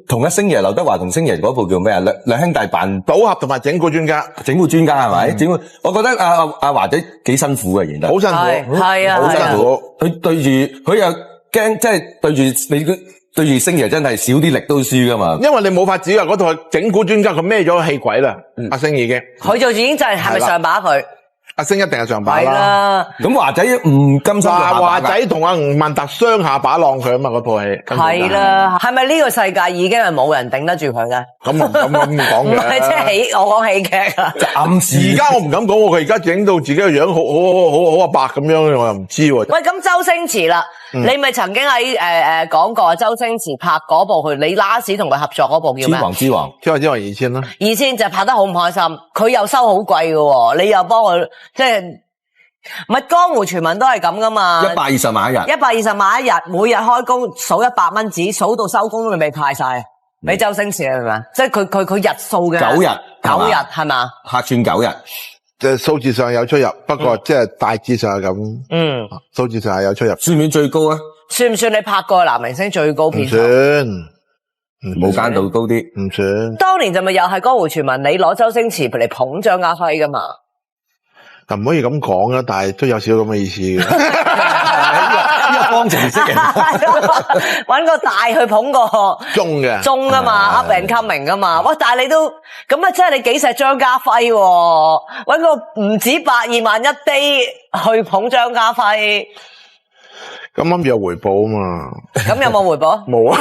同一星爺劉德華同星爺嗰部叫咩啊？兩兄弟扮賭俠同埋整蠱專家，整蠱專家係咪？整蠱，我覺得阿華仔幾辛苦嘅，演得好辛苦，係啊，好辛苦。佢對住佢又驚，即係對住你對住星爺真係少啲力都輸噶嘛。因為你冇法子啊，嗰套整蠱專家佢孭咗個氣鬼啦，阿星已經。佢就已經就係咪上把佢？阿星一定係上把係啦。咁華仔唔甘心華仔同阿吳孟達雙下把浪佢啊嘛，嗰套戲。係啦，係咪呢個世界已經係冇人頂得住佢嘅？咁唔敢咁講嘅。唔係即係我講戲劇啊。暫時而家我唔敢講喎，佢而家整到自己個樣好阿伯咁樣，我又唔知喎。喂，咁周星馳啦，你咪曾經喺講過周星馳拍嗰部佢你 last 同佢合作嗰部叫咩？之王之王2000啦。2000就拍得好唔開心，佢又收好貴嘅喎，你又幫佢即係唔係江湖傳聞都係咁噶嘛？120萬一日，120萬一日，每日開工數100蚊紙，數到收工都未派晒，俾周星馳係咪？即係佢日數嘅9日係嘛？客串9日。即係數字上有出入，不過即係大致上係咁。數字上係有出入。算唔算最高啊？算唔算你拍過男明星最高片酬？唔算，無間道高啲。唔算。當年就咪又係江湖傳聞，你攞周星馳嚟捧張家輝噶嘛？就唔可以咁講啦，但係都有少咁嘅意思嘅。呢個方程式嚟，搵個大去捧個中噶嘛 ，up and coming 噶嘛。喂，但係你都咁啊，即係你幾錫張家輝喎？搵個唔止120萬一 day 去捧張家輝，咁諗住有回報啊嘛。咁有冇回報？冇啊。